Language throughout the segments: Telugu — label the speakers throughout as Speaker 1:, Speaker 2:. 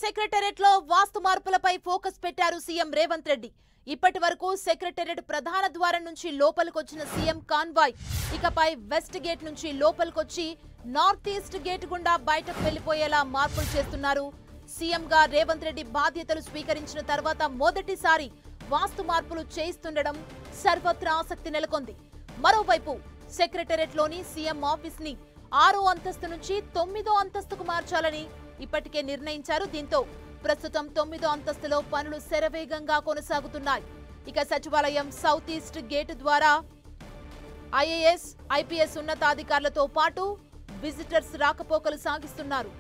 Speaker 1: సెక్రటేరియట్ లో వాస్తు మార్పులపై ఫోకస్ పెట్టారు సీఎం రేవంత్ రెడ్డి. ఇప్పటి వరకు సెక్రటేరియట్ ప్రధాన ద్వారం నుంచి లోపలికొచ్చిన సీఎం కాన్వాయ్ ఇకపై వెస్ట్ గేట్ నుంచి లోపలికొచ్చి నార్త్ ఈస్ట్ గేట్ గుండా బయటకు వెళ్లిపోయేలా మార్పులు చేస్తున్నారు. సీఎం గా రేవంత్ రెడ్డి బాధ్యతలు స్వీకరించిన తర్వాత మొదటిసారి వాస్తు మార్పులు చేయిస్తుండడం సర్వత్రా ఆసక్తి నెలకొంది. మరోవైపు సెక్రటేరియట్ లోని సీఎం ఆఫీస్ ని 6వ అంతస్తు నుంచి 9వ అంతస్తుకు మార్చాలని ఇప్పటికే నిర్ణయించారు. దీంతో ప్రస్తుతం 9వ అంతస్తులో పనులు శరవేగంగా కొనసాగుతున్నాయి. ఇక సచివాలయం సౌత్ ఈస్ట్ గేట్ ద్వారా ఐఏఎస్, ఐపీఎస్ ఉన్నతాధికారులతో పాటు విజిటర్స్ రాకపోకలు సాగిస్తున్నారు.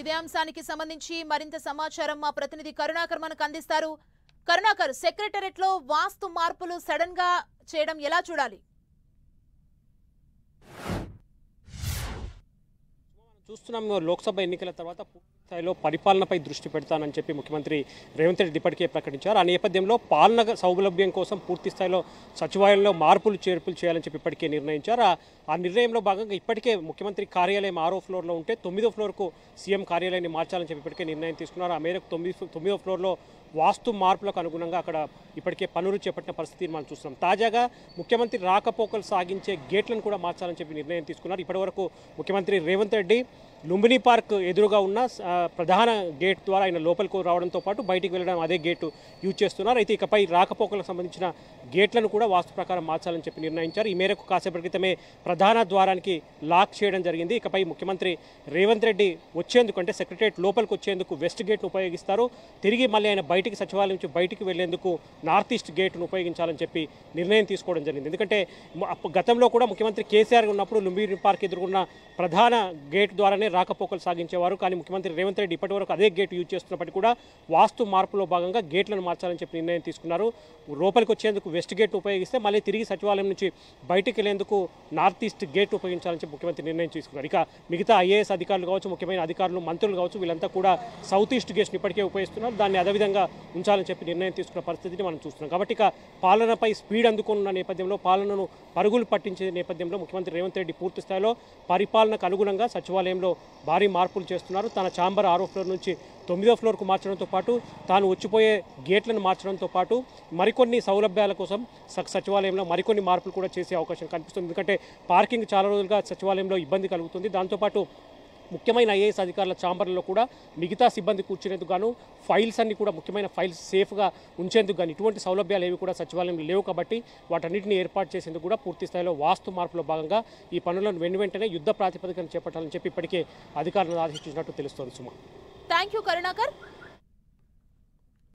Speaker 1: ఇదే అంశానికి సంబంధించి మరింత సమాచారం మా ప్రతినిధి కరుణాకర్ మనకు అందిస్తారు. కరుణాకర్, సెక్రటేరియట్ లో వాస్తు మార్పులు సడన్ గా చేయడం ఎలా చూడాలి?
Speaker 2: చూస్తున్నాం, లోక్సభ ఎన్నికల తర్వాత స్థాయిలో పరిపాలనపై దృష్టి పెడతానని చెప్పి ముఖ్యమంత్రి రేవంత్ రెడ్డి ఇప్పటికే ప్రకటించారు. ఆ నేపథ్యంలో పాలన సౌలభ్యం కోసం పూర్తి స్థాయిలో సచివాలయంలో మార్పులు చేర్పులు చేయాలని చెప్పి ఇప్పటికే నిర్ణయించారు. ఆ నిర్ణయంలో భాగంగా ఇప్పటికే ముఖ్యమంత్రి కార్యాలయం 6వ ఫ్లోర్లో ఉంటే 9వ ఫ్లోర్కు సీఎం కార్యాలయాన్ని మార్చాలని చెప్పి ఇప్పటికే నిర్ణయం తీసుకున్నారు. ఆ మేరకు 9వ ఫ్లోర్లో వాస్తు మార్పులకు అనుగుణంగా అక్కడ ఇప్పటికే పనులు చేపట్టిన పరిస్థితిని మనం చూస్తున్నాం. తాజాగా ముఖ్యమంత్రి రాకపోకలు సాగించే గేట్లను కూడా మార్చాలని చెప్పి నిర్ణయం తీసుకున్నారు. ఇప్పటివరకు ముఖ్యమంత్రి రేవంత్ రెడ్డి లుంబిని పార్క్ ఎదురుగా ఉన్న ప్రధాన గేట్ ద్వారా ఆయన లోపలికి రావడంతో పాటు బయటికి వెళ్ళడం అదే గేటు యూజ్ చేస్తున్నారు. అయితే ఇకపై రాకపోకలకు సంబంధించిన గేట్లను కూడా వాస్తు ప్రకారం మార్చాలని చెప్పి నిర్ణయించారు. ఈ మేరకు కాసేపటి క్రితమే ప్రధాన ద్వారానికి లాక్ చేయడం జరిగింది. ఇకపై ముఖ్యమంత్రి రేవంత్ రెడ్డి వచ్చేందుకు, అంటే సెక్రటేరియట్ లోపలికి వచ్చేందుకు వెస్ట్ గేట్ను ఉపయోగిస్తారు. తిరిగి మళ్ళీ ఆయన బయటికి సచివాలయం నుంచి బయటికి వెళ్లేందుకు నార్త్ ఈస్ట్ గేట్ను ఉపయోగించాలని చెప్పి నిర్ణయం తీసుకోవడం జరిగింది. ఎందుకంటే గతంలో కూడా ముఖ్యమంత్రి కేసీఆర్ ఉన్నప్పుడు లుంబిని పార్క్ ఎదుర్కొన్న ప్రధాన గేట్ ద్వారానే రాకపోకలు సాగించేవారు. కానీ ముఖ్యమంత్రి రేవంత్ రెడ్డి ఇప్పటివరకు అదే గేట్ యూజ్ చేస్తున్నప్పటికీ కూడా వాస్తు మార్పులో భాగంగా గేట్లను మార్చాలని చెప్పి నిర్ణయం తీసుకున్నారు. లోపలికి వచ్చేందుకు వెస్ట్ గేట్ ఉపయోగిస్తే మళ్ళీ తిరిగి సచివాలయం నుంచి బయటికి వెళ్లేందుకు నార్త్ ఈస్ట్ గేట్ ఉపయోగించాలని చెప్పి ముఖ్యమంత్రి నిర్ణయం తీసుకున్నారు. ఇక మిగతా ఐఏఎస్ అధికారులు కావచ్చు, ముఖ్యమైన అధికారులు, మంత్రులు కావచ్చు, వీళ్ళంతా కూడా సౌత్ ఈస్ట్ గేట్ని ఇప్పటికే ఉపయోగిస్తున్నారు. దాన్ని అదేవిధంగా ఉంచాలని చెప్పి నిర్ణయం తీసుకున్న పరిస్థితిని మనం చూస్తున్నాం. కాబట్టి ఇక పాలనపై స్పీడ్ అందుకున్న నేపథ్యంలో, పాలనను పరుగులు పట్టించే నేపథ్యంలో ముఖ్యమంత్రి రేవంత్ రెడ్డి పూర్తి స్థాయిలో పరిపాలనకు అనుగుణంగా సచివాలయంలో భారీ మార్పులు చేస్తున్నారు. తన ఛాంబర్ 6వ ఫ్లోర్ నుంచి 9వ ఫ్లోర్కు మార్చడంతో పాటు తాను వచ్చిపోయే గేట్లను మార్చడంతో పాటు మరికొన్ని సౌలభ్యాల కోసం సచివాలయంలో మరికొన్ని మార్పులు కూడా చేసే అవకాశం కనిపిస్తుంది. ఎందుకంటే పార్కింగ్ చాలా రోజులుగా సచివాలయంలో ఇబ్బంది కలుగుతుంది. దాంతోపాటు ముఖ్యమైన ఐఏఎస్ అధికారుల ఛాంబర్లో కూడా మిగతా సిబ్బంది కూర్చునేందుకు గాను ఫైల్స్ అన్ని కూడా, ముఖ్యమైన ఫైల్స్ సేఫ్గా ఉంచేందుకు కానీ ఇటువంటి సౌలభ్యాలు ఏవి కూడా సచివాలయంలో లేవు. కాబట్టి వాటన్నిటిని ఏర్పాటు చేసేందుకు కూడా పూర్తి స్థాయిలో వాస్తు మార్పులో భాగంగా ఈ పనులను వెంటనే యుద్ధ ప్రాతిపదికన చేపట్టాలని చెప్పి ఇప్పటికే అధికారులను ఆదేశించినట్టు తెలుస్తోంది. సుమా,
Speaker 1: థ్యాంక్ యూ కరుణాకర్.